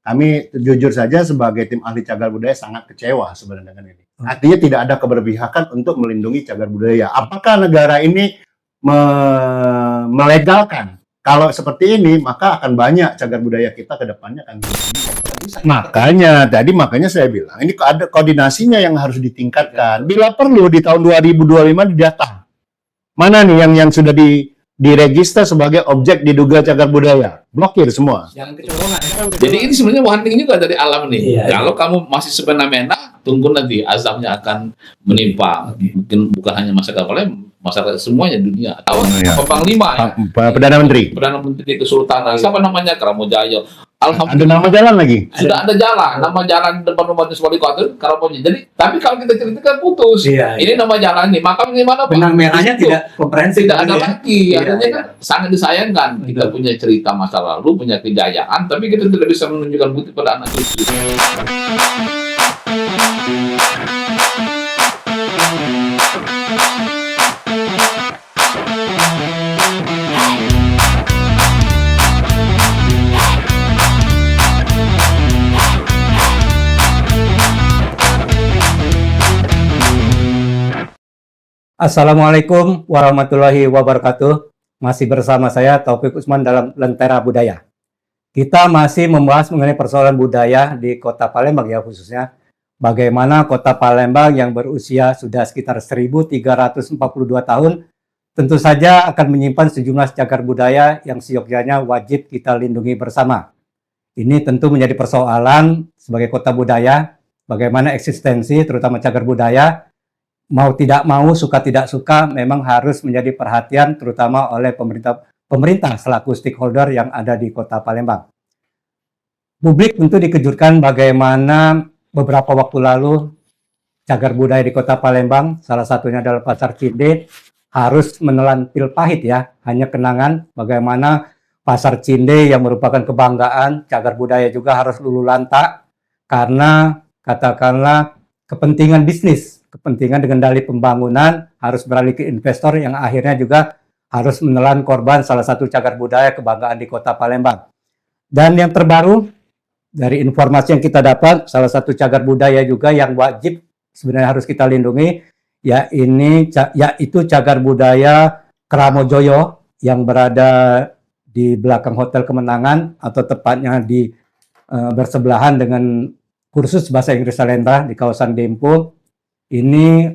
kami jujur saja sebagai tim ahli cagar budaya sangat kecewa sebenarnya dengan ini. Artinya tidak ada keberpihakan untuk melindungi cagar budaya. Apakah negara ini melegalkan? Kalau seperti ini, maka akan banyak cagar budaya kita ke depannya akan makanya saya bilang, ini ada koordinasinya yang harus ditingkatkan. Bila perlu di tahun 2025 didata. Mana nih yang sudah diregister sebagai objek diduga cagar budaya? Blokir semua. Jangan kecolongan. Jadi ini sebenarnya warning juga dari alam nih. Iya, kalau kamu masih semena-mena, tunggu nanti azabnya akan menimpa. Mungkin bukan hanya masyarakat Palembang, masyarakat semuanya dunia. Panglima, Perdana Menteri Kesultanan, siapa namanya? Karamojayo. Ada nama jalan lagi. Sudah ada jalan, nama jalan depan rumah wali kota Karamojayo. Jadi, tapi kalau kita ceritakan putus. Iya, ini nama jalan nih, maka gimana Pak? Benang merahnya tidak komprehensif. Tidak ada lagi. Artinya kan sangat disayangkan. Kita punya cerita masa lalu, punya kejayaan, tapi kita tidak bisa menunjukkan bukti pada anak cucu. Assalamualaikum warahmatullahi wabarakatuh. Masih bersama saya Taufik Usman dalam Lentera Budaya. Kita masih membahas mengenai persoalan budaya di Kota Palembang ya, khususnya bagaimana Kota Palembang yang berusia sudah sekitar 1342 tahun tentu saja akan menyimpan sejumlah cagar budaya yang seyogyanya wajib kita lindungi bersama. Ini tentu menjadi persoalan sebagai kota budaya, bagaimana eksistensi terutama cagar budaya mau tidak mau, suka tidak suka, memang harus menjadi perhatian terutama oleh pemerintah selaku stakeholder yang ada di Kota Palembang. Publik tentu dikejutkan bagaimana beberapa waktu lalu cagar budaya di Kota Palembang, salah satunya adalah Pasar Cinde, harus menelan pil pahit ya, hanya kenangan bagaimana Pasar Cinde yang merupakan kebanggaan, cagar budaya juga harus luluh lantak karena katakanlah kepentingan bisnis, kepentingan dengan dalih pembangunan harus beralih ke investor yang akhirnya juga harus menelan korban salah satu cagar budaya kebanggaan di Kota Palembang. Dan yang terbaru dari informasi yang kita dapat, salah satu cagar budaya juga yang wajib sebenarnya harus kita lindungi, yaitu cagar budaya Karamojoyo yang berada di belakang Hotel Kemenangan atau tepatnya di bersebelahan dengan kursus bahasa Inggris Salendra di kawasan Dempo. Ini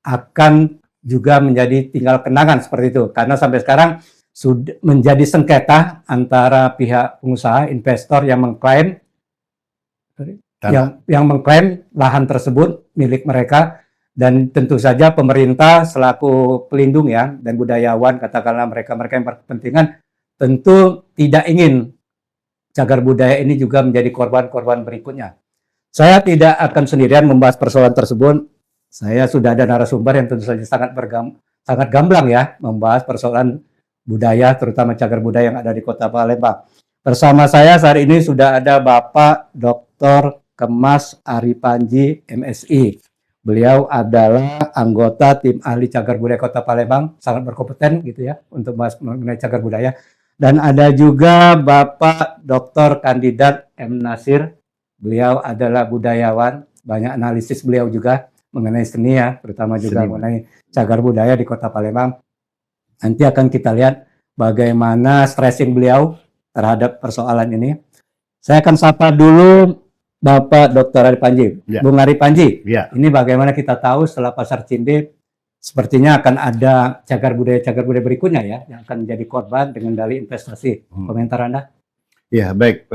akan juga menjadi tinggal kenangan seperti itu, karena sampai sekarang sudah menjadi sengketa antara pihak pengusaha investor yang mengklaim lahan tersebut milik mereka, dan tentu saja pemerintah selaku pelindung ya dan budayawan, katakanlah mereka yang berkepentingan tentu tidak ingin cagar budaya ini juga menjadi korban-korban berikutnya. Saya tidak akan sendirian membahas persoalan tersebut. Saya sudah ada narasumber yang tentu saja sangat gamblang ya membahas persoalan budaya, terutama cagar budaya yang ada di Kota Palembang. Bersama saya saat ini sudah ada Bapak Dr. Kemas Ari Panji, MSI. Beliau adalah anggota tim ahli cagar budaya Kota Palembang, sangat berkompeten gitu ya untuk bahas mengenai cagar budaya. Dan ada juga Bapak Dr. Kandidat M. Nasir. Beliau adalah budayawan, banyak analisis beliau juga mengenai seni ya, terutama juga mengenai cagar budaya di Kota Palembang. Nanti akan kita lihat bagaimana stressing beliau terhadap persoalan ini. Saya akan sapa dulu Bapak Dr. Ari Panji. Ya. Bung Ari Panji, ya. Ini bagaimana kita tahu setelah Pasar Cinde sepertinya akan ada cagar budaya berikutnya ya, yang akan menjadi korban dengan dalih investasi. Komentar Anda? Ya, baik.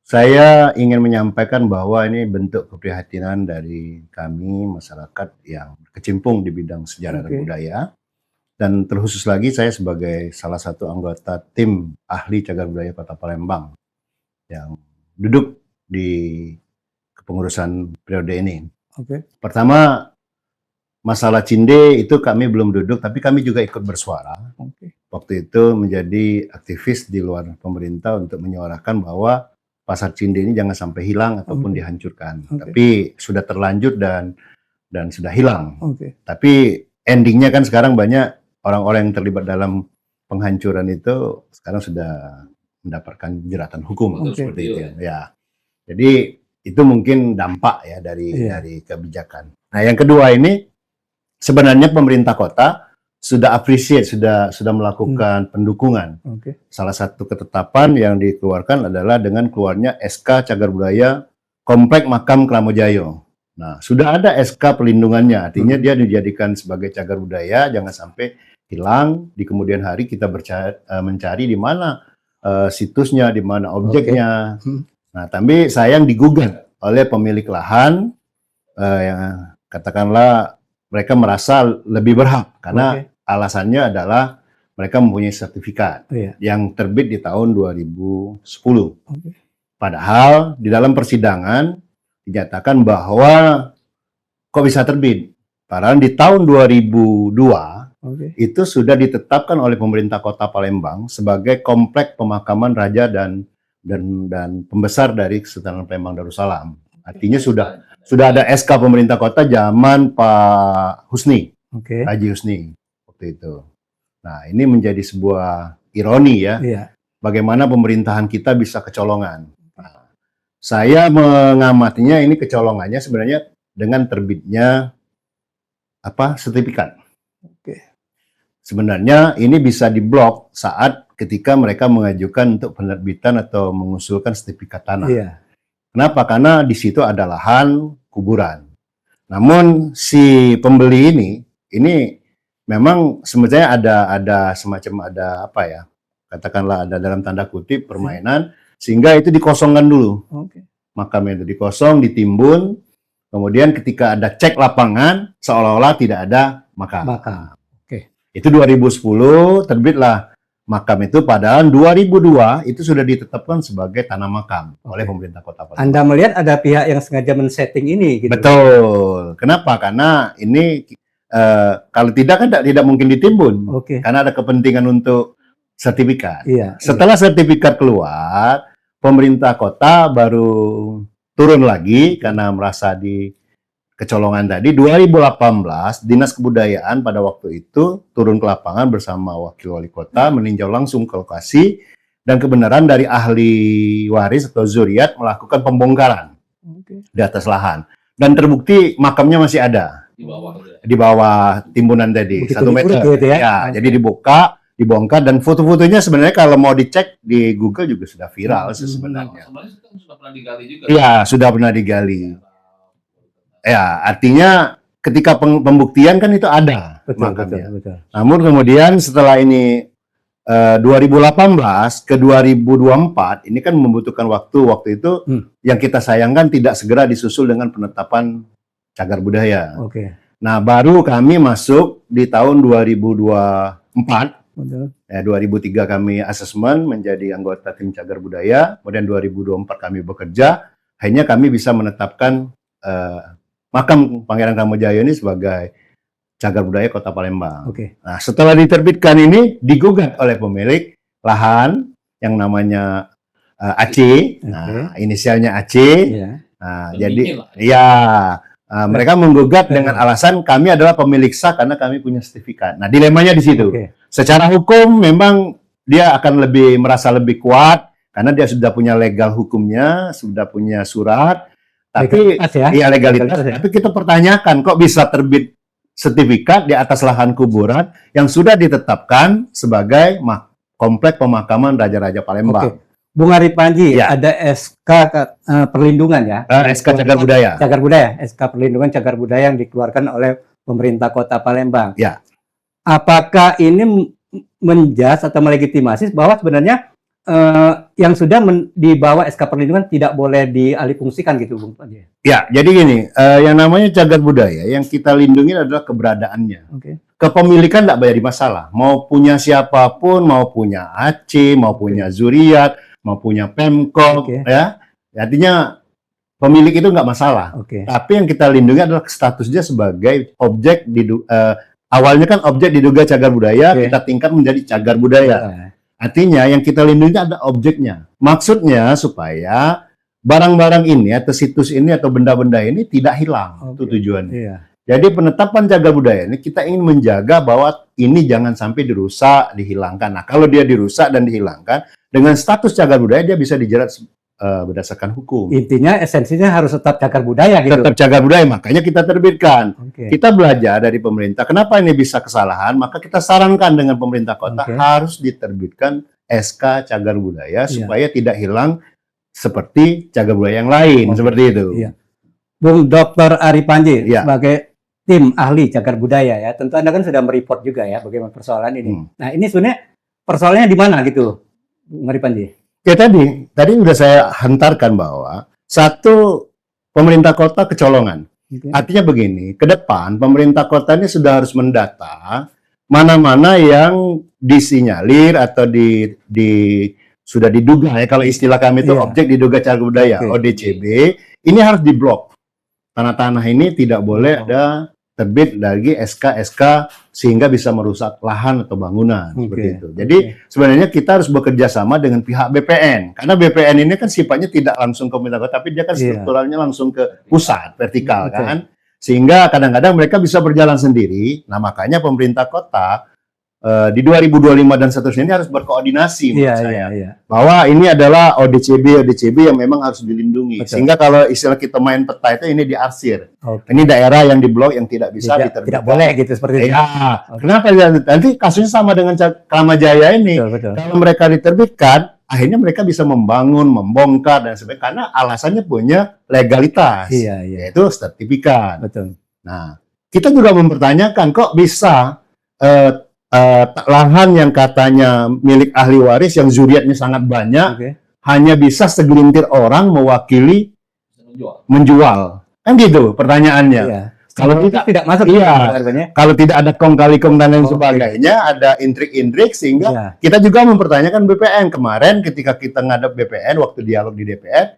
Saya ingin menyampaikan bahwa ini bentuk keprihatinan dari kami masyarakat yang kecimpung di bidang sejarah dan budaya, dan terkhusus lagi saya sebagai salah satu anggota tim ahli cagar budaya Kota Palembang yang duduk di kepengurusan periode ini. Pertama, masalah Cinde itu kami belum duduk, tapi kami juga ikut bersuara. Waktu itu menjadi aktivis di luar pemerintah untuk menyuarakan bahwa Pasar Cinde ini jangan sampai hilang ataupun dihancurkan. Tapi sudah terlanjur dan sudah hilang. Tapi endingnya kan sekarang banyak orang-orang yang terlibat dalam penghancuran itu sekarang sudah mendapatkan jeratan hukum Betul, seperti itu. iya. Ya. Jadi itu mungkin dampak ya Iya. dari kebijakan. Nah, yang kedua ini sebenarnya pemerintah kota sudah appreciate, sudah melakukan pendukungan. Oke. Salah satu ketetapan yang dikeluarkan adalah dengan keluarnya SK Cagar Budaya Komplek Makam Kramojayo. Nah, sudah ada SK perlindungannya, artinya dia dijadikan sebagai cagar budaya, jangan sampai hilang. Di kemudian hari kita mencari di mana situsnya, di mana objeknya. Nah, tapi sayang digugat oleh pemilik lahan, yang katakanlah mereka merasa lebih berhak karena alasannya adalah mereka mempunyai sertifikat yang terbit di tahun 2010. Padahal di dalam persidangan dinyatakan bahwa kok bisa terbit. Padahal di tahun 2002 itu sudah ditetapkan oleh pemerintah Kota Palembang sebagai komplek pemakaman raja dan pembesar dari Kesultanan Palembang Darussalam. Artinya sudah ada SK pemerintah kota zaman Pak Husni, Haji Husni waktu itu. Nah, ini menjadi sebuah ironi ya, bagaimana pemerintahan kita bisa kecolongan. Nah, saya mengamatinya ini kecolongannya sebenarnya dengan terbitnya sertifikat. Sebenarnya ini bisa diblok saat ketika mereka mengajukan untuk penerbitan atau mengusulkan sertifikat tanah. Kenapa? Karena di situ ada lahan kuburan. Namun si pembeli ini memang sebenarnya ada semacam katakanlah ada dalam tanda kutip permainan, sehingga itu dikosongkan dulu. Makamnya itu dikosong, ditimbun, kemudian ketika ada cek lapangan seolah-olah tidak ada makam. Itu 2010 terbitlah makam itu, padahal 2002 itu sudah ditetapkan sebagai tanah makam oleh pemerintah Kota Palembang. Anda melihat ada pihak yang sengaja men-setting ini gitu. Betul. Kenapa? Karena ini kalau tidak kan tidak mungkin ditimbun. Karena ada kepentingan untuk sertifikat. Setelah sertifikat keluar, pemerintah kota baru turun lagi karena merasa di kecolongan tadi. 2018 Dinas Kebudayaan pada waktu itu turun ke lapangan bersama wakil wali kota meninjau langsung ke lokasi, dan kebenaran dari ahli waris atau zuriat melakukan pembongkaran di atas lahan, dan terbukti makamnya masih ada di bawah timbunan tadi 1 meter. Jadi dibongkar, dan foto-fotonya sebenarnya kalau mau dicek di Google juga sudah viral sebenarnya. Sudah pernah digali juga. Iya, sudah pernah digali. Ya, artinya ketika pembuktian kan itu ada makamnya. Namun kemudian setelah ini 2018 ke 2024 ini kan membutuhkan waktu itu yang kita sayangkan tidak segera disusul dengan penetapan cagar budaya. Nah, baru kami masuk di tahun 2024. 2003 kami asesmen menjadi anggota tim cagar budaya, kemudian 2024 kami bekerja, akhirnya kami bisa menetapkan makam Pangeran Kramojayo ini sebagai cagar budaya Kota Palembang. Nah, setelah diterbitkan ini digugat oleh pemilik lahan yang namanya AC, nah, inisialnya AC. Nah, jadi mereka menggugat dengan alasan kami adalah pemilik sah karena kami punya sertifikat. Nah, dilemanya di situ. Secara hukum memang dia akan merasa lebih kuat karena dia sudah punya legal hukumnya, sudah punya surat. Tapi legalitas. Tapi kita pertanyakan kok bisa terbit sertifikat di atas lahan kuburan yang sudah ditetapkan sebagai komplek pemakaman Raja-Raja Palembang. Bung Arif Panji, ada SK perlindungan ya? SK Cagar Budaya. Cagar Budaya, SK perlindungan cagar budaya yang dikeluarkan oleh pemerintah Kota Palembang. Apakah ini menjas atau melegitimasi bahwa sebenarnya yang sudah di bawah SK perlindungan tidak boleh dialihfungsikan gitu, Bung Panji? Ya, jadi gini, yang namanya cagar budaya yang kita lindungi adalah keberadaannya. Kepemilikan tidak menjadi masalah. Mau punya siapapun, mau punya AC, mau punya zuriat, mau punya Pemkot, ya. Artinya pemilik itu nggak masalah. Tapi yang kita lindungi adalah statusnya sebagai objek awalnya kan objek diduga cagar budaya, kita tingkat menjadi cagar budaya. Artinya yang kita lindungi ada objeknya. Maksudnya supaya barang-barang ini atau situs ini atau benda-benda ini tidak hilang. Itu tujuannya. Jadi penetapan cagar budaya ini kita ingin menjaga bahwa ini jangan sampai dirusak, dihilangkan. Nah, kalau dia dirusak dan dihilangkan dengan status cagar budaya dia bisa dijerat berdasarkan hukum. Intinya esensinya harus tetap cagar budaya gitu. Tetap cagar budaya, makanya kita terbitkan. Oke. Kita belajar dari pemerintah, kenapa ini bisa kesalahan, maka kita sarankan dengan pemerintah kota Oke. harus diterbitkan SK cagar budaya Iya. supaya tidak hilang seperti cagar budaya yang lain, Oke. seperti itu. Iya. Bung Dr. Ari Panji, Iya. sebagai tim ahli cagar budaya ya, tentu Anda kan sudah mereport juga ya bagaimana persoalan ini. Nah, ini sebenarnya persoalannya di mana gitu, Bung Ari Panji? Ya tadi sudah saya hantarkan bahwa satu, pemerintah kota kecolongan. Oke. Artinya begini, ke depan pemerintah kota ini sudah harus mendata mana-mana yang disinyalir atau sudah diduga ya, kalau istilah kami itu Iya. objek diduga cagar budaya, Oke. ODCB, ini harus diblok. Tanah-tanah ini tidak boleh ada terbit lagi SK sehingga bisa merusak lahan atau bangunan seperti Oke. itu. Jadi sebenarnya kita harus bekerja sama dengan pihak BPN karena BPN ini kan sifatnya tidak langsung ke pemerintah kota, tapi dia kan Iya. strukturalnya langsung ke pusat vertikal Betul. kan, sehingga kadang-kadang mereka bisa berjalan sendiri. Nah makanya pemerintah kota di 2025 dan seterusnya ini harus berkoordinasi menurut Iya, saya iya. bahwa ini adalah ODCB yang memang harus dilindungi. Betul. Sehingga kalau istilah kita main peta itu ini diarsir. Oke. Ini daerah yang diblok yang tidak bisa Tidak boleh gitu seperti itu. Ya, Oke. kenapa? Nanti kasusnya sama dengan Kramajaya ini. Betul, betul. Kalau mereka diterbitkan, akhirnya mereka bisa membangun, membongkar dan sebagainya karena alasannya punya legalitas, Iya, iya. yaitu sertifikat. Betul. Nah, kita juga mempertanyakan kok bisa lahan yang katanya milik ahli waris yang zuriatnya sangat banyak Oke. hanya bisa segelintir orang mewakili menjual. Kan gitu pertanyaannya. Iya. Kalau Itu tidak masuk Iya. harganya. Kalau tidak ada kong kali kong dan lain Oke. sebagainya, ada intrik-intrik sehingga Iya. kita juga mempertanyakan BPN. Kemarin ketika kita ngadep BPN waktu dialog di DPR,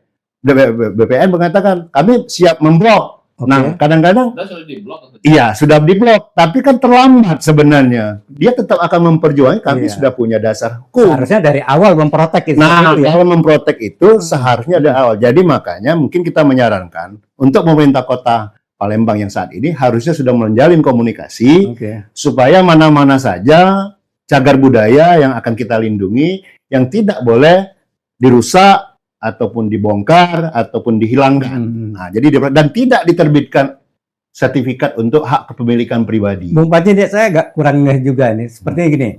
BPN mengatakan kami siap memblok. Oke. Nah, kadang-kadang Sudah diblok atau iya sudah diblok, tapi kan terlambat sebenarnya. Dia tetap akan memperjuangkan. Kami Iya. sudah punya dasar hukum. Harusnya dari awal memprotek itu. Nah, Itu ya. kalau memprotek itu seharusnya dari awal. Jadi makanya mungkin kita menyarankan untuk pemerintah kota Palembang yang saat ini harusnya sudah menjalin komunikasi Oke. supaya mana-mana saja cagar budaya yang akan kita lindungi yang tidak boleh dirusak ataupun dibongkar ataupun dihilangkan. Nah, jadi dan tidak diterbitkan sertifikat untuk hak kepemilikan pribadi. Bung Panji, saya agak kurang ngeh juga nih. Sepertinya gini,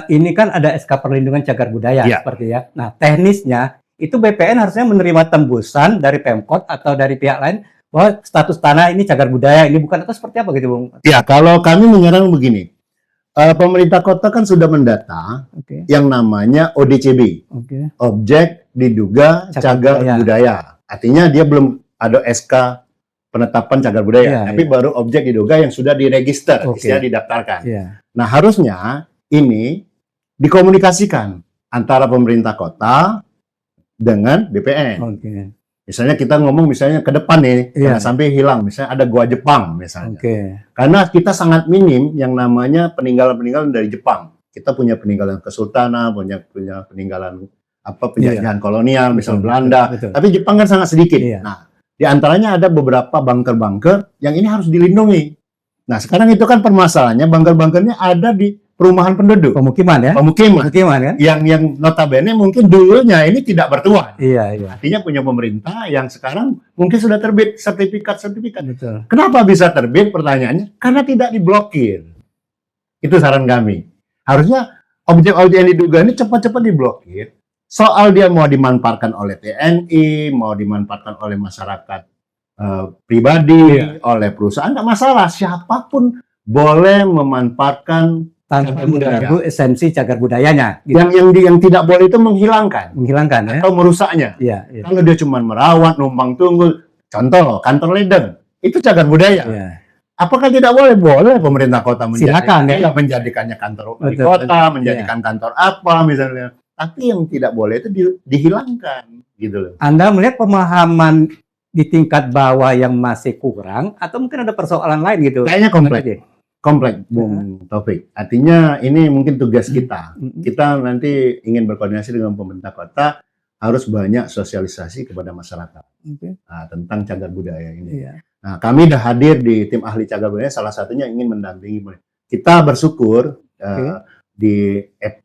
ini kan ada SK perlindungan cagar budaya Iya. seperti ya. Nah, teknisnya itu BPN harusnya menerima tembusan dari Pemkot atau dari pihak lain bahwa status tanah ini cagar budaya, ini bukan, atau seperti apa gitu, Bung? Ya, kalau kami menyarankan begini, pemerintah kota kan sudah mendata Oke. yang namanya ODCB, Oke. objek diduga Cagar cagar budaya. Artinya dia belum ada SK penetapan cagar budaya, Iya, tapi iya. baru objek diduga yang sudah diregister, Oke. istilahnya didaftarkan. Iya. Nah, harusnya ini dikomunikasikan antara pemerintah kota dengan BPN. Oke. Misalnya kita ngomong misalnya ke depan nih, Iya. jangan sampai hilang. Misalnya ada gua Jepang misalnya. Oke. Karena kita sangat minim yang namanya peninggalan-peninggalan dari Jepang. Kita punya peninggalan kesultanan, punya peninggalan penjajahan kolonial, misal Betul, Belanda. betul. Tapi Jepang kan sangat sedikit. Iya. Nah, di antaranya ada beberapa bunker-bunker yang ini harus dilindungi. Nah, sekarang itu kan permasalahannya bunker-bunkernya ada di perumahan penduduk, Pemukiman ya? pemukiman. Pemukiman kan? Yang notabene mungkin dulunya ini tidak bertuan. Iya, iya. Artinya punya pemerintah yang sekarang mungkin sudah terbit sertifikat. Betul. Kenapa bisa terbit? Pertanyaannya, karena tidak diblokir. Itu saran kami. Harusnya objek-objek yang diduga ini cepat-cepat diblokir. Soal dia mau dimanfaatkan oleh TNI, mau dimanfaatkan oleh masyarakat pribadi, Iya. oleh perusahaan, nggak masalah. Siapapun boleh memanfaatkan Tanpa cagar budaya. mengganggu esensi cagar budayanya. Gitu. Yang tidak boleh itu menghilangkan Menghilangkan ya? atau merusaknya. Iya, iya. Kalau dia cuma merawat, numpang tunggu, contoh kantor ledeng, itu cagar budaya. Iya. Apakah tidak boleh? Boleh pemerintah kota Silakan, ya. menjadikannya kantor wali Betul, kota, betul. menjadikan kantor apa misalnya. Tapi yang tidak boleh itu dihilangkan, gitu loh. Anda melihat pemahaman di tingkat bawah yang masih kurang, atau mungkin ada persoalan lain gitu? Kayaknya kompleks, Aja. kompleks, Bung Taufik. Artinya ini mungkin tugas kita. Mm-mm. Kita nanti ingin berkoordinasi dengan pemerintah kota, harus banyak sosialisasi kepada masyarakat Oke. tentang cagar budaya ini. Iya. Nah, kami dah hadir di tim ahli cagar budaya, salah satunya ingin mendampingi. Kita bersyukur di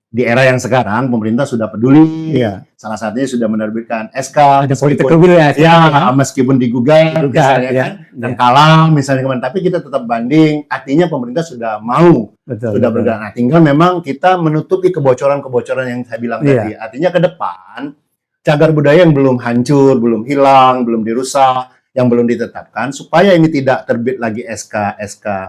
di era yang sekarang pemerintah sudah peduli. Iya. Salah satunya sudah menerbitkan SK. Ada political will ya. Ya, meskipun digugat, misalnya ya. kan, dan kalah misalnya kemarin, tapi kita tetap banding. Artinya pemerintah sudah mau, Betul. sudah bergerak. Nah, tinggal memang kita menutupi kebocoran-kebocoran yang saya bilang Iya. tadi. Artinya ke depan cagar budaya yang belum hancur, belum hilang, belum dirusak, yang belum ditetapkan, supaya ini tidak terbit lagi SK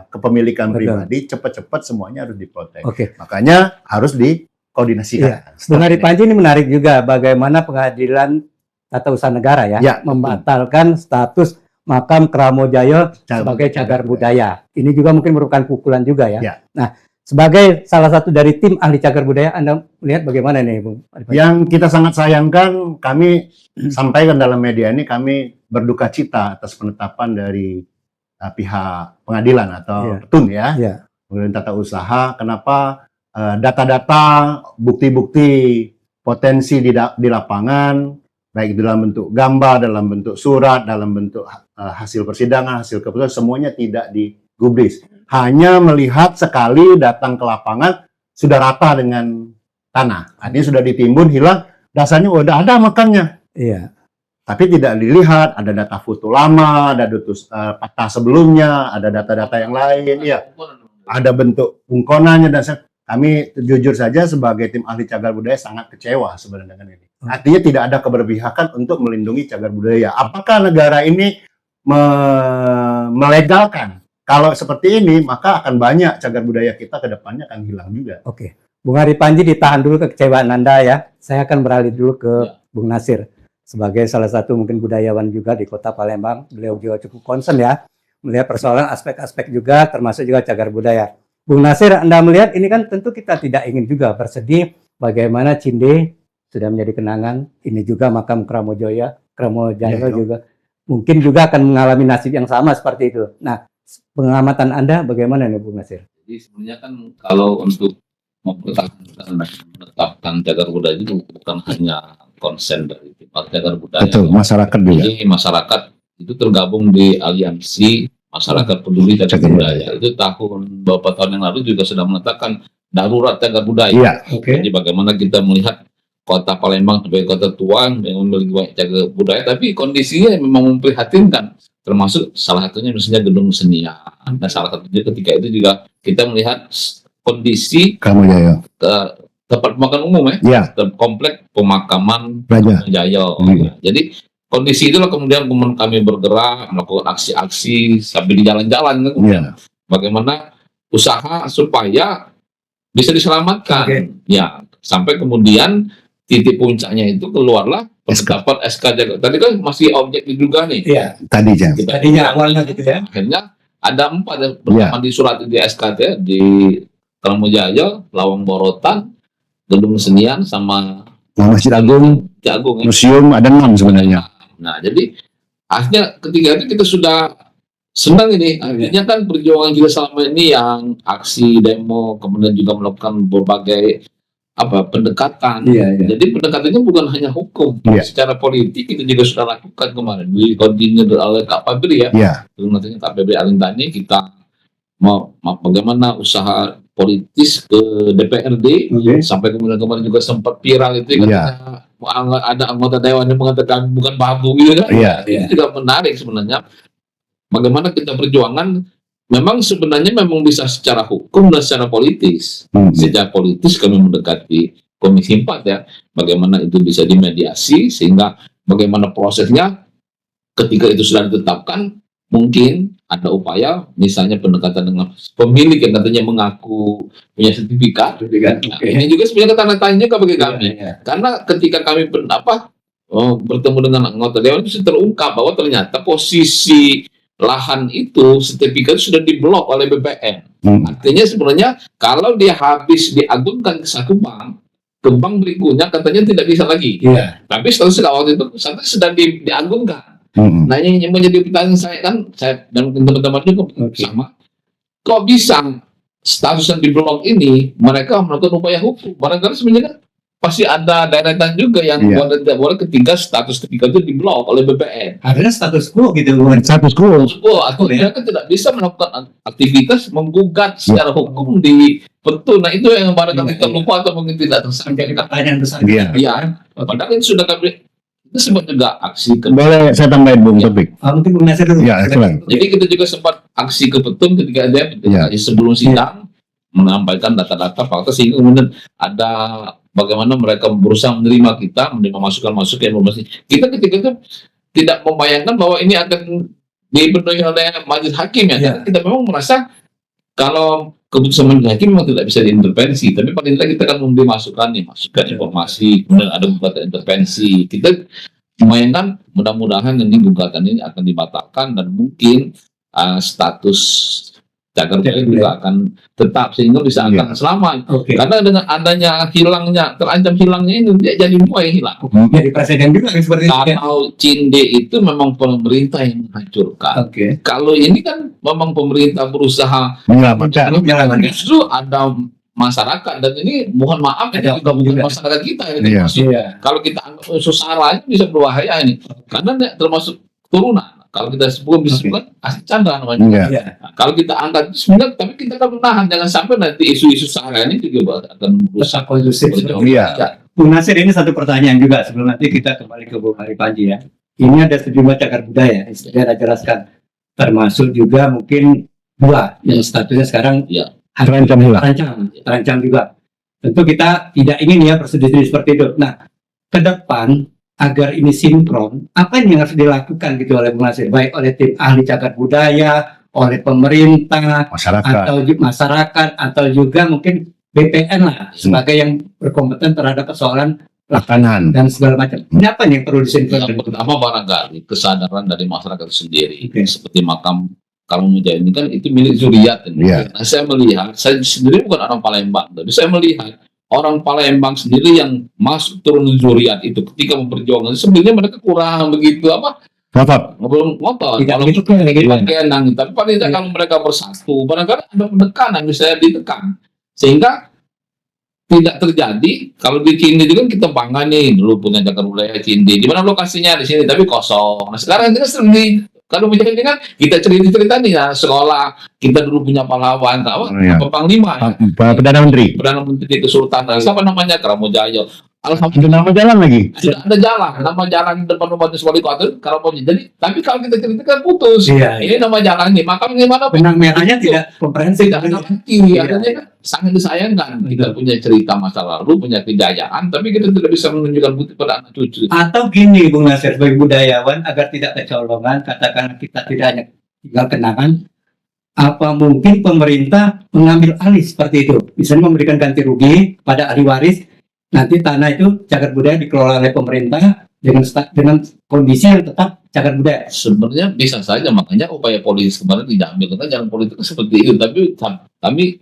kepemilikan Betul. pribadi, cepat-cepat semuanya harus diprotek. Oke. Makanya harus dikoordinasikan. Iya. Bung Hari Panji ini menarik juga bagaimana Pengadilan Tata Usaha Negara ya, Ya, membatalkan status makam Kramojaya sebagai cagar budaya. Ini juga mungkin merupakan pukulan juga ya. Ya. Nah, sebagai salah satu dari tim ahli cagar budaya, Anda melihat bagaimana nih, Bung Hari Panji? Yang kita sangat sayangkan, kami sampaikan dalam media ini, kami berduka cita atas penetapan dari pihak pengadilan atau Iya. PTUN ya, Iya. Pengadilan Tata Usaha. Kenapa data-data, bukti-bukti potensi di lapangan, baik dalam bentuk gambar, dalam bentuk surat, dalam bentuk hasil persidangan, hasil keputusan, semuanya tidak digubris. Hanya melihat sekali datang ke lapangan sudah rata dengan tanah. Artinya sudah ditimbun, hilang, dasarnya udah ada makannya. Iya. Tapi tidak dilihat, ada data foto lama, ada peta sebelumnya, ada data-data yang lain, ya, ada bentuk ungkonannya, dan kami jujur saja sebagai tim ahli cagar budaya sangat kecewa sebenarnya dengan ini. Artinya tidak ada keberpihakan untuk melindungi cagar budaya. Apakah negara ini melegalkan? Kalau seperti ini, maka akan banyak cagar budaya kita ke depannya akan hilang juga. Oke. Bung Hari Panji, ditahan dulu kekecewaan Anda ya. Saya akan beralih dulu ke Bung Nasir. Sebagai salah satu mungkin budayawan juga di Kota Palembang, beliau juga cukup concern ya, melihat persoalan aspek-aspek juga, termasuk juga cagar budaya. Bung Nasir, Anda melihat ini kan tentu kita tidak ingin juga bersedih bagaimana Cinde sudah menjadi kenangan, ini juga makam Kramojaya juga mungkin juga akan mengalami nasib yang sama seperti itu. Nah, pengamatan Anda bagaimana nih Bung Nasir? Jadi sebenarnya kan kalau untuk menetapkan cagar budaya itu bukan hanya konsen dari tim cagar budaya. Betul, masyarakat juga. Jadi masyarakat itu tergabung di aliansi masyarakat peduli cagar budaya. Itu beberapa tahun yang lalu juga sudah menetapkan darurat cagar budaya. Iya. Oke. Jadi bagaimana kita melihat Kota Palembang sebagai kota tua yang memiliki banyak cagar budaya, tapi kondisinya memang memprihatinkan. Termasuk salah satunya misalnya gedung senian. Dan salah satunya ketika itu juga kita melihat kondisi Kramojaya. tempat pemakaman umum Iya. komplek pemakaman Raja. Jaya. Jadi kondisi itulah kemudian kami bergerak melakukan aksi-aksi sambil di jalan-jalan kan, kemudian bagaimana usaha supaya bisa diselamatkan. Oke. Ya, sampai kemudian titik puncaknya itu keluarlah penetapan SK jaga. Tadi kan masih objek diduga nih. Iya. Tadi jam. Tadinya awalnya gitu ya. Akhirnya ada 4 yang pertama di surat di SKT di Kramojaya, Lawang Borotan, Gedung Senian sama Masjid Agung, Jagung. museum ada 6 sebenarnya. Nah, jadi akhirnya ketika itu kita sudah senang ini. Artinya kan perjuangan kita selama ini yang aksi, demo, kemudian juga melakukan berbagai pendekatan. Iya. Jadi pendekatannya bukan hanya hukum, Iya. secara politik kita juga sudah lakukan kemarin di koordinir oleh Kak Febri ya. Iya. Belum nantinya Kak Febri Alintani kita mau bagaimana usaha politis ke DPRD sampai kemudian kemarin juga sempat viral itu katanya ada anggota dewan yang mengatakan bukan babu gitu kan. Iya. Itu juga menarik sebenarnya. Bagaimana kita perjuangan memang sebenarnya memang bisa secara hukum dan secara politis. Secara politis kami mendekati Komisi 4 ya. Bagaimana itu bisa dimediasi sehingga bagaimana prosesnya ketika itu sudah ditetapkan mungkin ada upaya misalnya pendekatan dengan pemilik yang katanya mengaku punya sertifikat. Nah, ini juga sebenarnya tanda tanya juga bagi kami. Karena ketika kami bertemu dengan anggota dewan itu terungkap bahwa ternyata posisi lahan itu sertifikat sudah diblok oleh BPN. Artinya sebenarnya kalau dia habis diagunkan ke satu bank, ke bank berikutnya katanya tidak bisa lagi. Tapi statusnya waktu itu status sedang diagunkan. Nah yang menjadi pertanyaan saya kan, saya dan teman-teman juga sama, kok bisa status yang diblok ini mereka melakukan upaya hukum? Barangkali sebenarnya pasti ada deretan juga yang boleh tidak boleh ketika status ketika itu diblok oleh BPN. Harusnya status quo gitu. Status quo. Atau mereka tidak bisa melakukan aktivitas menggugat secara hukum di betul. Nah itu yang barangkali Iya, kita lupa atau mungkin tidak tersampaikan. Pertanyaan besar. Iya. Iya, padahal itu sudah kami itu sempat juga aksi ke. Boleh saya tambahin Bung Topik? Mungkin Bung Nasir dulu. Ya, silakan. Jadi kita juga sempat aksi ke Petun ketika dia Iya. sebelum sidang menyampaikan data-data fakta sehingga kemudian ada bagaimana mereka berusaha menerima kita, menerima masukan-masukan informasi. Kita ketika itu tidak membayangkan bahwa ini akan dipenuhi oleh majelis hakim ya. Iya. Karena kita memang merasa kalau keputusan majelis hakim memang tidak bisa diintervensi, tapi paling tidak kita akan memberi masukan informasi, kemudian ada gugatan intervensi. Kita membayangkan mudah-mudahan ini gugatan ini akan dibatalkan dan mungkin status cagar budaya juga akan tetap sehingga bisa akan selamat. Oke. Karena dengan adanya terancam hilangnya ini dia jadi semua yang hilang. Jadi presiden juga kan seperti itu. Kalau Cinde itu memang pemerintah yang menghancurkan. Oke. Kalau ini kan memang pemerintah berusaha Menyelamatkan. justru ada masyarakat dan ini mohon maaf Ada ya oknum juga. masyarakat kita ini Iya. termasuk. Iya. Kalau kita anggap unsur sara ini bisa berbahaya ini karena dia termasuk turunan. Kalau kita sebut bisa Oke. sebut Asyik Chandra namanya. Iya. Iya. Nah, kalau kita angkat sebenarnya tapi kita akan menahan jangan sampai nanti isu-isu sara ini juga akan merusak Tetap kondusif. Iya. Bung Nasir, ini satu pertanyaan juga sebelum nanti kita kembali ke Bung Hari Panji ya. Ini ada sejumlah cagar budaya, sudah ada jelaskan. Termasuk juga mungkin 2 yang statusnya sekarang Iya. Terancam hilang. terancam juga. Tentu kita tidak ingin ya persetujuan seperti itu. Nah, ke depan agar ini sinkron, apa yang harus dilakukan gitu oleh Bung Nasir, baik oleh tim ahli cagar budaya, oleh pemerintah, Masyarakat. atau masyarakat, atau juga mungkin BPN lah sebagai yang berkompeten terhadap persoalan Makanan. dan segala macam. Ini apa yang perlu disinkronkan? Yang pertama barangkali kesadaran dari masyarakat itu sendiri. Oke. Seperti makam Karamuja ini kan itu milik Zuriat. Iya. Nah, saya melihat, saya sendiri bukan orang Palembang, tapi saya melihat orang Palembang sendiri yang masuk turun Zuriat itu ketika memperjuangkan sebenarnya mereka kurang begitu Ngotot. belum ngotot. Tidak Kalau gitu kan, gitu. kenang, tapi paling tidak kalau mereka bersatu, barangkali ada penekanan misalnya ditekan sehingga tidak terjadi. Kalau di Cinde juga kita bangga nih dulu punya cagar budaya Cinde. Di mana lokasinya di sini tapi kosong. Nah sekarang kita sering kalau menjadi kan kita cerita nih ya sekolah kita dulu punya pahlawan Iya. Panglima ya. Perdana Menteri. Perdana Menteri Kesultanan siapa namanya Karamojayo. Alhamdulillah Ada nama jalan lagi. sudah ada jalan, nama jalan depan rumah wali kota itu Karamojayo. Jadi tapi kalau kita ceritakan putus. Iya, Ini nama jalannya, makam ini mana benang merahnya tidak komprehensif. tidak ada lagi. Iya. Artinya kan sangat disayangkan kita punya cerita masa lalu, punya kejayaan, tapi kita tidak bisa menunjukkan bukti pada anak cucu. Atau gini Bung Nasir, sebagai budayawan agar tidak kecolongan, katakan kita tidak hanya tinggal kenangan, apa mungkin pemerintah mengambil alih seperti itu, misalnya memberikan ganti rugi pada ahli waris, nanti tanah itu cagar budaya dikelola oleh pemerintah dengan kondisi yang tetap cagar budaya. Sebenarnya bisa saja, makanya upaya politis kemarin tidak ambil karena jalan politik seperti itu. Tapi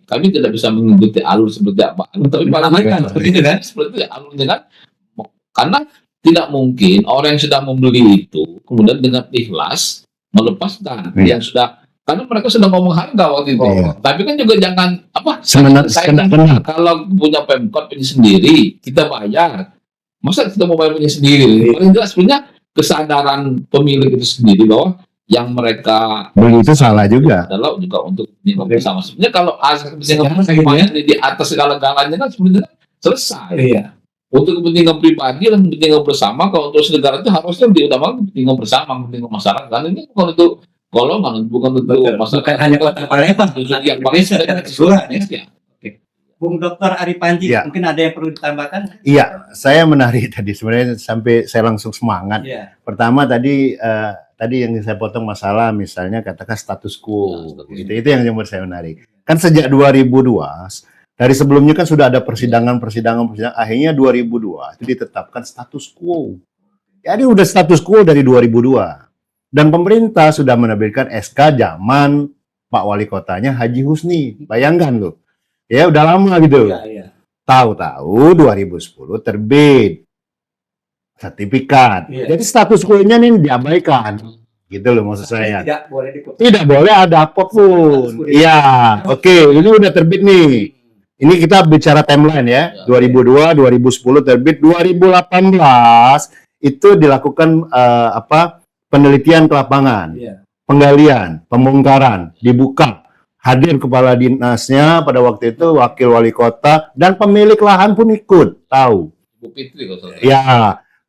kami tidak bisa mengikuti alur seperti apa. Tapi Mengamankan, seperti itu kan? Seperti itu alurnya kan, karena tidak mungkin orang yang sudah membeli itu kemudian dengan ikhlas melepaskan yang sudah. Karena mereka sudah ngomong harga waktu itu. Iya. Tapi kan juga jangan Sekenak-kenak. kalau punya Pemkot punya sendiri, kita bayar. Masa kita mau bayar punya sendiri? Paling jelas punya kesadaran pemilik itu sendiri bahwa yang mereka Beli itu salah juga. adalah juga untuk kepentingan bersama. Sebenarnya kalau asal kepentingan Sekarang bersama di atas segala-galanya kan sebenarnya selesai. Iya. Untuk kepentingan pribadi dan kepentingan bersama, kalau untuk negara itu harusnya diutamakan kepentingan bersama, kepentingan masyarakat. Karena ini bukan untuk golongan, bukan untuk masyarakat. Bukan hanya kota Palembang, yang Indonesia dan keseluruhan. Ya. Indonesia. Bung Dr. Ari Panji, Iya. mungkin ada yang perlu ditambahkan? Iya, saya menarik tadi sebenarnya sampai saya langsung semangat. Iya. Pertama tadi yang saya potong masalah misalnya katakan status quo. Ya, Itu yang menurut saya menarik. Kan sejak 2002 dari sebelumnya kan sudah ada persidangan akhirnya 2002 itu ditetapkan status quo. Jadi udah status quo dari 2002. Dan pemerintah sudah menerbitkan SK zaman Pak Wali Kotanya Haji Husni. Bayangkan loh. Ya udah lama gitu. Iya. Tahu-tahu 2010 terbit sertifikat. Iya. Jadi status quo-nya nih diabaikan. Gitu loh maksud saya. Tidak boleh dikutip. Tidak boleh ada apapun. Iya, oke, ini udah terbit nih. Ini kita bicara timeline ya. 2002, 2010 terbit, 2018 itu dilakukan penelitian ke lapangan, Iya. penggalian, pembongkaran, dibuka. hadir kepala dinasnya pada waktu itu, wakil wali kota, dan pemilik lahan pun ikut, tahu. Bu Fitri kalau salah. Ya,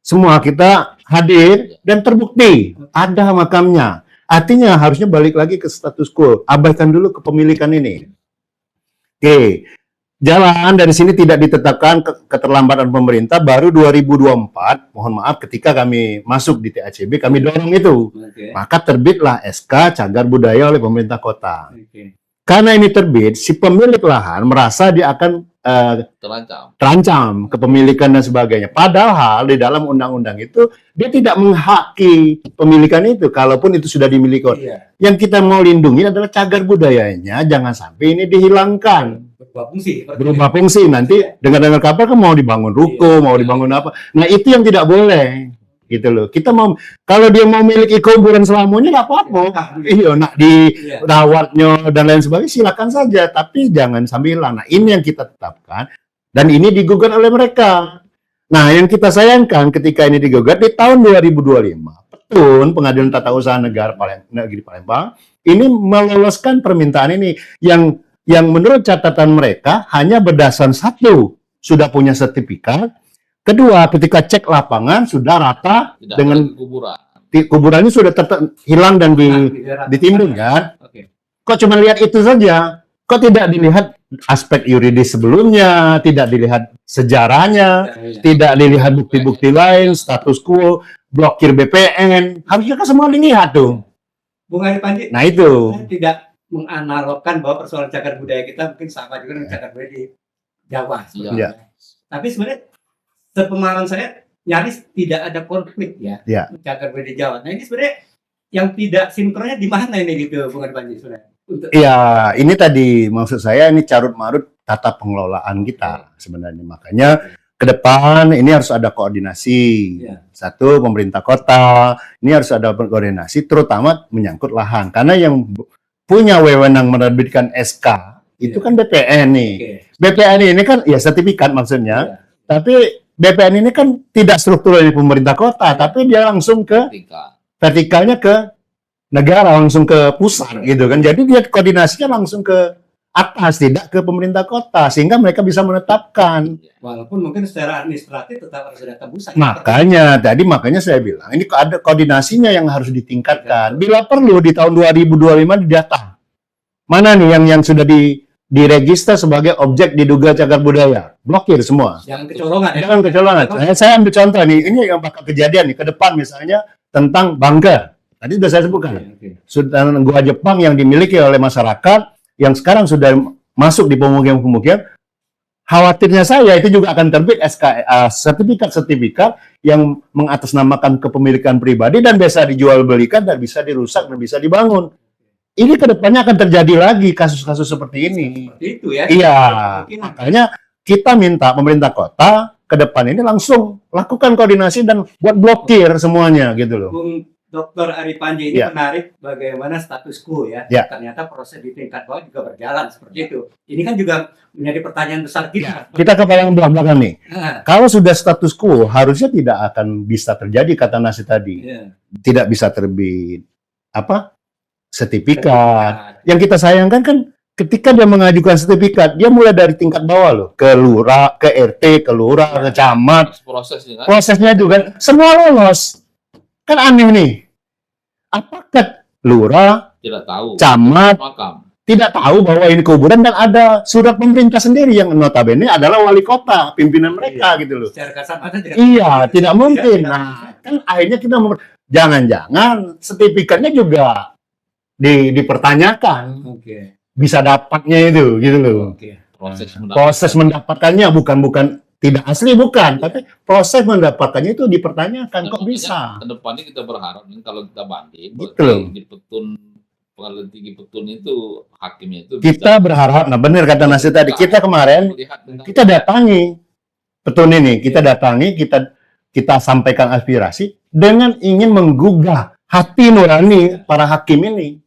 semua kita hadir dan terbukti ada makamnya. Artinya harusnya balik lagi ke status quo, abaikan dulu kepemilikan ini. Oke, jalan dari sini tidak ditetapkan keterlambatan pemerintah baru 2024. Mohon maaf ketika kami masuk di TACB kami dorong itu. Maka terbitlah SK Cagar Budaya oleh pemerintah kota. Karena ini terbit, si pemilik lahan merasa dia akan terancam kepemilikan dan sebagainya. Padahal di dalam undang-undang itu dia tidak menghaki pemilikan itu, kalaupun itu sudah dimiliki. Yang kita mau lindungi adalah cagar budayanya, jangan sampai ini dihilangkan. Berubah fungsi. Nanti dengar-dengar kabar kan mau dibangun ruko, mau dibangun apa. Nah itu yang tidak boleh. Gitu loh. Kita mau, kalau dia mau miliki kuburan selamanya nggak apa-apa. Iya, nak dirawatnya dan lain sebagainya silakan saja, tapi jangan sambil hilang. Nah, ini yang kita tetapkan dan ini digugat oleh mereka. Nah, yang kita sayangkan ketika ini digugat di tahun 2025, Petun Pengadilan Tata Usaha Negeri Palembang ini meloloskan permintaan ini yang menurut catatan mereka hanya berdasarkan satu sudah punya sertifikat. Kedua, ketika cek lapangan sudah rata tidak dengan kuburannya sudah hilang dan ditimbun kan? Kok cuma lihat itu saja? Kok tidak dilihat aspek yuridis sebelumnya, tidak dilihat sejarahnya, tidak dilihat bukti-bukti lain, status quo, blokir BPN, harusnya kan semua dilihat tuh. Bung Ari Panji, nah itu tidak menganalogkan bahwa persoalan cagar budaya kita mungkin sama juga dengan cagar budaya di Jawa. Ya. Tapi sebenarnya sepemahaman saya nyaris tidak ada konflik ya. Cagar budaya di Jawa. Nah ini sebenarnya yang tidak sinkronnya di mana ini gitu, Bung Ari Panji sebenarnya? Iya, ini tadi maksud saya ini carut marut tata pengelolaan kita sebenarnya. Makanya ke depan ini harus ada koordinasi. Satu, pemerintah kota, ini harus ada koordinasi terutama menyangkut lahan. Karena yang punya wewenang menerbitkan SK itu kan BPN nih. BPN ini kan ya sertifikat maksudnya. Tapi BPN ini kan tidak struktural di pemerintah kota, tapi dia langsung ke vertikalnya ke negara, langsung ke pusat gitu kan. Jadi dia koordinasinya langsung ke atas, tidak ke pemerintah kota, sehingga mereka bisa menetapkan. Walaupun mungkin secara administratif tetap harus ada tembusan. Makanya saya bilang ini ada koordinasinya yang harus ditingkatkan. Bila perlu di tahun 2025 didata. Mana nih yang sudah diregister sebagai objek diduga cagar budaya, blokir semua. Jangan kecolongan. Jangan kecolongan. Saya ambil contoh nih, ini yang bakal kejadian nih ke depan misalnya tentang bunker. Tadi sudah saya sebutkan. Sudah gua Jepang yang dimiliki oleh masyarakat yang sekarang sudah masuk di pemukiman-pemukiman. Khawatirnya saya itu juga akan terbit sertifikat yang mengatasnamakan kepemilikan pribadi dan bisa dijual belikan dan bisa dirusak dan bisa dibangun. Ini kedepannya akan terjadi lagi kasus-kasus seperti ini. Seperti itu ya? Iya, makanya kita minta pemerintah kota ke depan ini langsung lakukan koordinasi dan buat blokir semuanya gitu loh. Bung Dr. Ari Panji ini menarik bagaimana status quo ya. Ternyata proses di tingkat bawah juga berjalan seperti itu. Ini kan juga menjadi pertanyaan besar kita. Kita ke yang belakang nih. Kalau sudah status quo harusnya tidak akan bisa terjadi kata Nasi tadi. Tidak bisa terbit sertifikat. Yang kita sayangkan kan ketika dia mengajukan sertifikat, dia mulai dari tingkat bawah loh, ke lurah, ke RT, ke lurah, ke camat. Prosesnya juga semua lolos. Kan aneh nih. Apakah lurah, tidak tahu, camat, tidak tahu bahwa ini kuburan dan ada surat pemerintah sendiri yang notabene adalah wali kota, pimpinan mereka gitu loh. Secara kasar tidak mungkin. Nah, kan akhirnya kita jangan-jangan sertifikatnya juga dipertanyakan. Bisa dapatnya itu gitu loh. Proses mendapatkannya bukan tidak asli tapi proses mendapatkannya itu dipertanyakan. Kok bisa? Kedepannya kita berharap kalau kita banding di Petun Pengadilan Tinggi Petun itu hakimnya itu kita berharap, nah benar kata Nasir tadi, kita kemarin kita datangi Petun ini, kita sampaikan aspirasi dengan ingin menggugah hati nurani para hakim ini.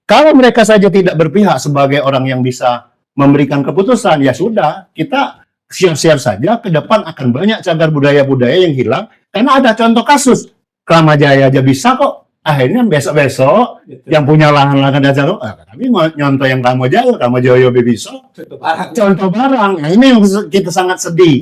Kalau mereka saja tidak berpihak sebagai orang yang bisa memberikan keputusan, ya sudah, kita siap-siap saja ke depan akan banyak cagar budaya-budaya yang hilang karena ada contoh kasus. Kramajaya aja bisa kok akhirnya besok-besok yang punya lahan-lahan dasar, kami mau nyontoh yang Kamu Joyo Bebiso, contoh barang. Nah, ini yang kita sangat sedih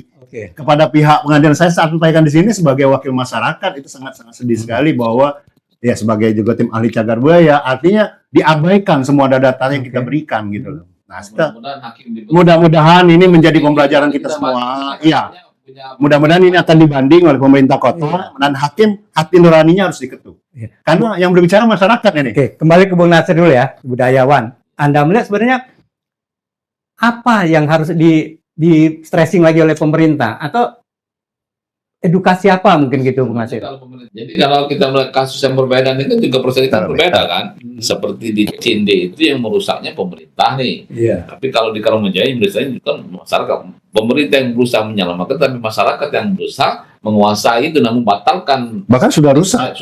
kepada pihak pengadilan. Saya sampaikan di sini sebagai wakil masyarakat, itu sangat-sangat sedih sekali bahwa ya sebagai juga tim ahli cagar budaya, artinya diabaikan semua data yang kita berikan gitu loh. Nah, mudah-mudahan ini menjadi pembelajaran kita semua. Iya. Mudah-mudahan ini akan dibanding oleh pemerintah kota dan hakim hati nuraninya harus diketuk. Karena yang berbicara masyarakat ini. Oke, kembali ke Bung Nasir dulu ya, budayawan. Anda melihat sebenarnya apa yang harus di stressing lagi oleh pemerintah atau edukasi apa mungkin gitu Bung Nasir? Jadi kalau kita melihat kasus yang berbeda ini kan juga proses kan berbeda kan. Seperti di Cinde itu yang merusaknya pemerintah nih. Tapi kalau di Karamojaya misalnya itu kan masyarakat, pemerintah yang berusaha menyelamatkan, tapi masyarakat yang berusaha menguasai itu namun membatalkan. Bahkan sudah rusak.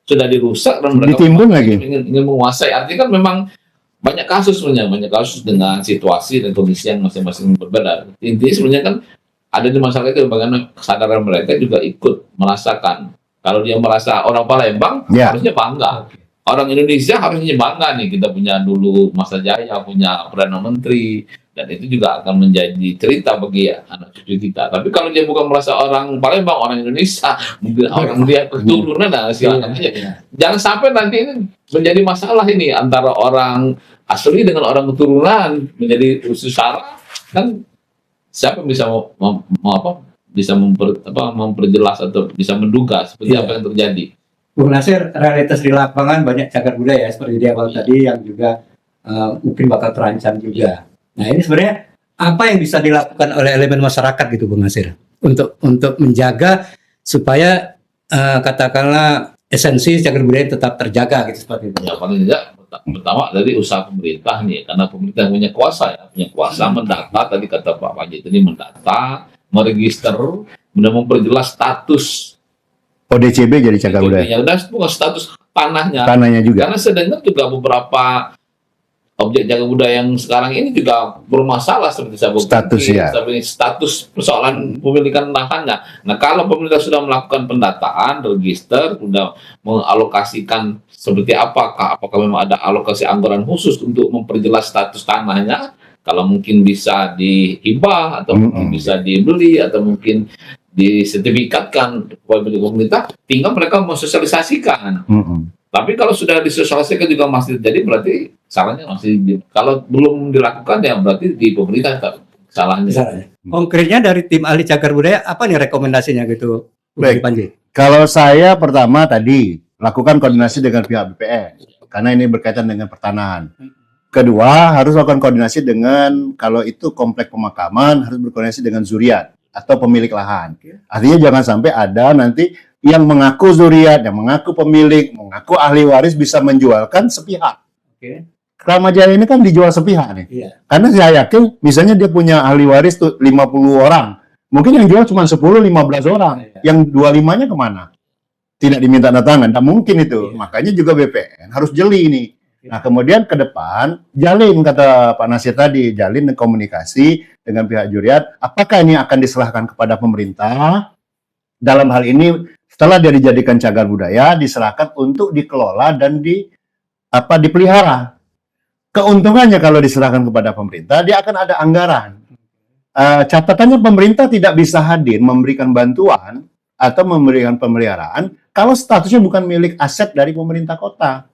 Sudah dirusak dan mereka ditimbun lagi. Ingin menguasai. Artinya kan memang banyak kasus dengan situasi dan kondisi yang masing-masing berbeda. Intinya sebenarnya kan ada di masyarakat itu bagaimana kesadaran mereka juga ikut merasakan. Kalau dia merasa orang Palembang harusnya bangga. Orang Indonesia harusnya bangga nih, kita punya dulu Masa Jaya, punya Perdana Menteri, dan itu juga akan menjadi cerita bagi anak cucu kita. Tapi kalau dia bukan merasa orang Palembang, orang Indonesia, mungkin orang dia keturunan, silakan aja. Jangan sampai nanti ini menjadi masalah ini antara orang asli dengan orang keturunan menjadi usus sara. Kan siapa bisa bisa memperjelas atau bisa menduga seperti apa yang terjadi. Bung Nasir, realitas di lapangan banyak cagar budaya seperti di awal tadi yang juga mungkin bakal terancam juga. Nah, ini sebenarnya apa yang bisa dilakukan oleh elemen masyarakat gitu Bung Nasir untuk menjaga supaya katakanlah esensi cagar budaya tetap terjaga gitu seperti itu. Ya paling tidak pertama dari usaha pemerintah nih, karena pemerintah punya kuasa mendata, tadi kata Pak Panji ini mendata, meregister, kemudian memperjelas status ODCB jadi cagar budaya. Dan bukan status tanahnya juga. Karena sedangkan juga beberapa objek cagar budaya yang sekarang ini juga bermasalah seperti saya status persoalan pemilikan lahannya. Nah, kalau pemerintah sudah melakukan pendataan, register, sudah mengalokasikan seperti apakah memang ada alokasi anggaran khusus untuk memperjelas status tanahnya, kalau mungkin bisa dihibah atau mungkin bisa dibeli atau mungkin disertifikatkan oleh pemerintah, tinggal mereka mensosialisasikan. Tapi kalau sudah disosialisasikan juga masih terjadi, berarti salahnya masih kalau belum dilakukan ya berarti di pemerintah salahnya. Konkretnya dari tim ahli cagar budaya apa nih rekomendasinya gitu? Baik. Kalau saya pertama tadi lakukan koordinasi dengan pihak BPN karena ini berkaitan dengan pertanahan. Kedua, harus lakukan koordinasi dengan kalau itu komplek pemakaman harus berkoordinasi dengan zuriat atau pemilik lahan. Artinya jangan sampai ada nanti yang mengaku zuriat, yang mengaku pemilik, mengaku ahli waris bisa menjualkan sepihak. Karamojaya ini kan dijual sepihak nih. Karena saya yakin misalnya dia punya ahli waris tuh 50 orang. Mungkin yang jual cuma 10-15 orang. Yang 25-nya kemana? Tidak diminta tanda tangan, tak mungkin itu. Makanya juga BPN harus jeli ini. Nah, kemudian ke depan jalin, kata Pak Nasir tadi, jalin komunikasi dengan pihak juriat. Apakah ini akan diserahkan kepada pemerintah? Dalam hal ini setelah dia dijadikan cagar budaya, diserahkan untuk dikelola dan dipelihara. Keuntungannya kalau diserahkan kepada pemerintah, dia akan ada anggaran. Catatannya pemerintah tidak bisa hadir memberikan bantuan atau memberikan pemeliharaan kalau statusnya bukan milik aset dari pemerintah kota.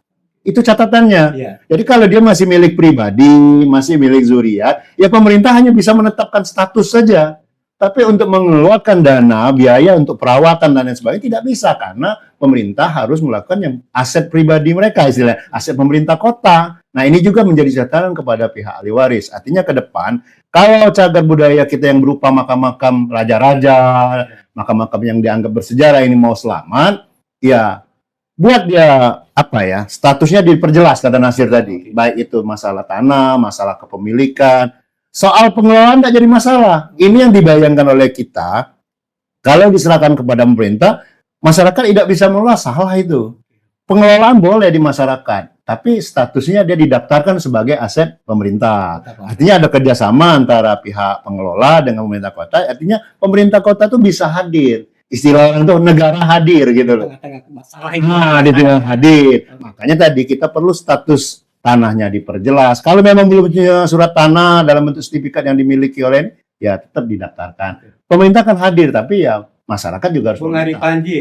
Itu catatannya. Jadi kalau dia masih milik pribadi, masih milik zuriat, ya pemerintah hanya bisa menetapkan status saja. Tapi untuk mengeluarkan dana, biaya untuk perawatan dan lain sebagainya tidak bisa karena pemerintah harus melakukan yang aset pribadi mereka, istilah aset pemerintah kota. Nah, ini juga menjadi catatan kepada pihak ahli waris. Artinya ke depan, kalau cagar budaya kita yang berupa makam-makam raja-raja, makam-makam yang dianggap bersejarah ini mau selamat, ya buat dia statusnya diperjelas kata Nasir tadi. Baik itu masalah tanah, masalah kepemilikan, soal pengelolaan tidak jadi masalah. Ini yang dibayangkan oleh kita, kalau diserahkan kepada pemerintah, masyarakat tidak bisa mengelola, salah itu. Pengelolaan boleh di masyarakat, tapi statusnya dia didaftarkan sebagai aset pemerintah. Artinya ada kerjasama antara pihak pengelola dengan pemerintah kota, artinya pemerintah kota itu bisa hadir. istilah orang itu negara hadir gitu loh. Tengah-tengah masalah ini. Nah, di tengah hadir. Makanya tadi kita perlu status tanahnya diperjelas. Kalau memang belum punya surat tanah dalam bentuk sertifikat yang dimiliki oleh, ya tetap didaftarkan. Pemerintah kan hadir, tapi ya masyarakat juga harus Bung Ari meminta. Panji,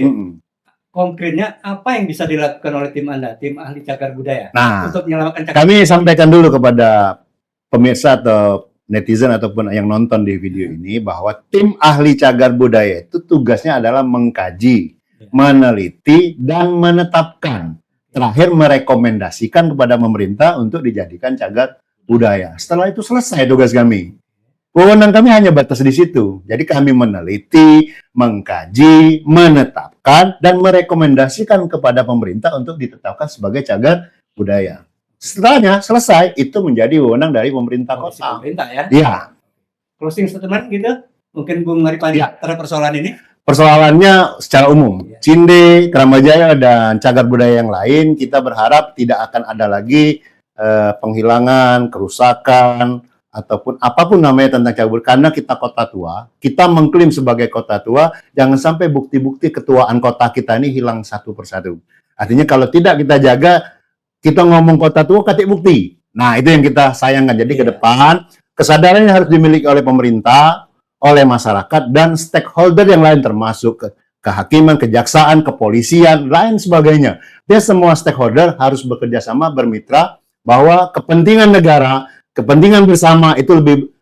konkretnya apa yang bisa dilakukan oleh tim Anda, tim ahli cagar budaya, Nah, untuk menyelamatkan cagar? kami sampaikan dulu kepada pemirsa atau netizen ataupun yang nonton di video ini bahwa tim ahli cagar budaya itu tugasnya adalah mengkaji, meneliti, dan menetapkan. Terakhir merekomendasikan kepada pemerintah untuk dijadikan cagar budaya. Setelah itu selesai tugas kami. Wewenang kami hanya batas di situ. Jadi kami meneliti, mengkaji, menetapkan, dan merekomendasikan kepada pemerintah untuk ditetapkan sebagai cagar budaya. Setelahnya selesai, itu menjadi wewenang dari pemerintah Komisi kota. pemerintah ya. Iya. Closing statement gitu, mungkin Bung Ari Panji Ya. terhadap persoalan ini. Persoalannya secara umum, Ya. Cinde, Kramajaya, dan cagar budaya yang lain, kita berharap tidak akan ada lagi penghilangan, kerusakan, ataupun apapun namanya tentang cagar budaya. Karena kita kota tua, kita mengklaim sebagai kota tua, jangan sampai bukti-bukti ketuaan kota kita ini hilang satu persatu. Artinya kalau tidak kita jaga, kita ngomong kota tua, katik bukti. Nah, itu yang kita sayangkan. Jadi ke depan, kesadaran yang harus dimiliki oleh pemerintah, oleh masyarakat, dan stakeholder yang lain termasuk kehakiman, kejaksaan, kepolisian, lain sebagainya. Dia semua stakeholder harus bekerja sama, bermitra, bahwa kepentingan negara, kepentingan bersama itu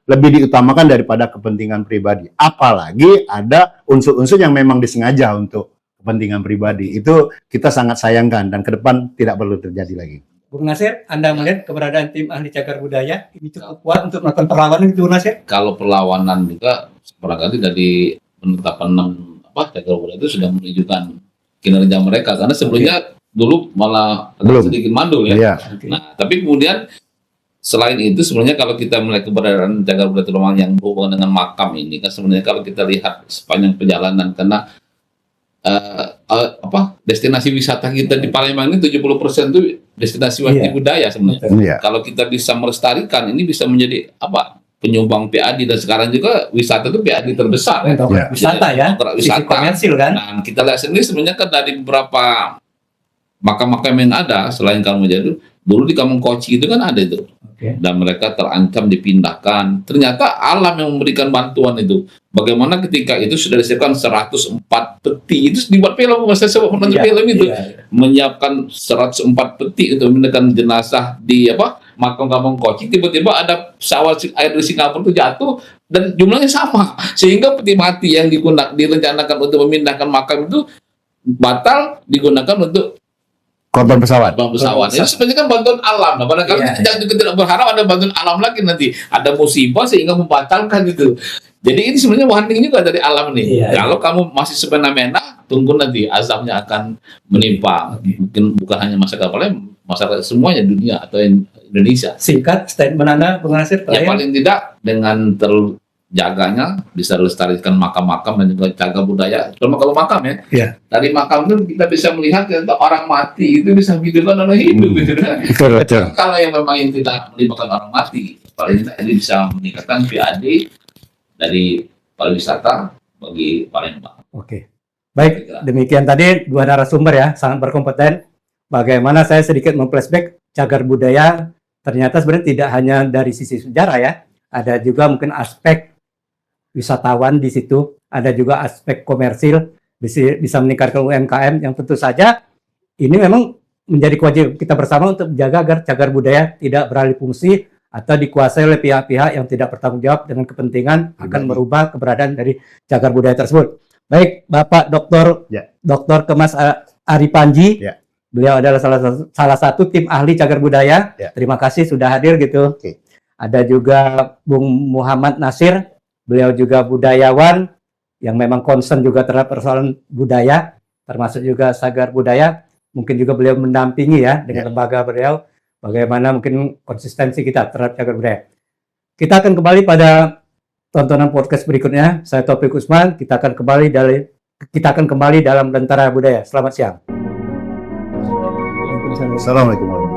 lebih diutamakan daripada kepentingan pribadi. Apalagi ada unsur-unsur yang memang disengaja untuk kepentingan pribadi. Itu kita sangat sayangkan dan ke depan tidak perlu terjadi lagi. Bung Nasir, Anda melihat keberadaan tim ahli cagar budaya ini cukup kuat untuk melakukan perlawanan itu, Bung Nasir? Kalau perlawanan juga barangkali dari penetapan 6 cagar budaya itu sudah menunjukkan kinerja mereka, karena sebelumnya dulu malah agak Belum. sedikit mandul ya. Iya. Nah, tapi kemudian selain itu sebenarnya kalau kita melihat keberadaan cagar budaya terutama yang berhubungan dengan makam ini kan sebenarnya kalau kita lihat sepanjang perjalanan, karena destinasi wisata kita di Palembang ini 70% itu destinasi wisata Iya. budaya sebenarnya. Iya. Kalau kita bisa melestarikan ini bisa menjadi penyumbang PAD, dan sekarang juga wisata itu PAD terbesar ya. Untuk Ya. wisata ya, Untuk sisi wisata. komersil kan? Nah, kita lihat sendiri sebenarnya kan dari beberapa makam-makam yang ada selain Karangmajaya dulu di Kampung Koci itu kan ada itu. Oke. Dan mereka terancam dipindahkan. Ternyata alam yang memberikan bantuan itu. Bagaimana ketika itu sudah disediakan 104 peti, itu dibuat film, saya sebut nonton Iya, film itu. iya. Menyiapkan 104 peti untuk memindahkan jenazah di makam Kampung Koci, tiba-tiba ada pesawat air dari Singapura itu jatuh dan jumlahnya sama, sehingga peti mati yang direncanakan untuk memindahkan makam itu batal digunakan untuk Korban pesawat. bantuan pesawat. Itu sebenarnya kan bantuan alam. Nah, barangkali Iya, kita juga tidak berharap ada bantuan alam lagi nanti. Ada musibah sehingga membatalkan itu. Jadi ini sebenarnya warning juga dari alam nih. Iya, Kalau kamu masih semena-mena, tunggu nanti azabnya akan menimpa. Mungkin bukan hanya masyarakat Palembang, masyarakat semuanya dunia atau Indonesia. Singkat statement Anda, Bung Nasir, Ya terakhir. paling tidak dengan terjaganya bisa lestarikan makam-makam dan juga jaga budaya. Terutama kalau makam ya. Iya. Dari makam itu kita bisa melihat ternyata orang mati itu bisa menghidupkan orang hidup gitu kan. Betul. Kalau yang memang yang tidak melibatkan orang mati, paling tidak ini bisa meningkatkan PAD dari pariwisata bagi Palembang. Oke. Baik, demikian tadi dua narasumber ya, sangat berkompeten. Bagaimana saya sedikit memflashback cagar budaya, ternyata sebenarnya tidak hanya dari sisi sejarah ya, ada juga mungkin aspek wisatawan di situ, ada juga aspek komersil, bisa meningkatkan UMKM yang tentu saja ini memang menjadi kewajiban kita bersama untuk menjaga agar cagar budaya tidak beralih fungsi atau dikuasai oleh pihak-pihak yang tidak bertanggung jawab dengan kepentingan akan merubah keberadaan dari cagar budaya tersebut. Baik, Bapak Dr. Kemas Ari Panji, Ya. beliau adalah salah satu tim ahli cagar budaya. Ya. Terima kasih sudah hadir gitu. Oke. Ada juga Bung Muhammad Nasir, beliau juga budayawan yang memang concern juga terhadap persoalan budaya, termasuk juga cagar budaya. Mungkin juga beliau mendampingi ya dengan lembaga beliau, bagaimana mungkin konsistensi kita terhadap cagar budaya. Kita akan kembali pada tontonan podcast berikutnya. Saya Taufik Usman. Kita akan kembali dalam Lentera Budaya. Selamat siang. Assalamualaikum warahmatullahi wabarakatuh.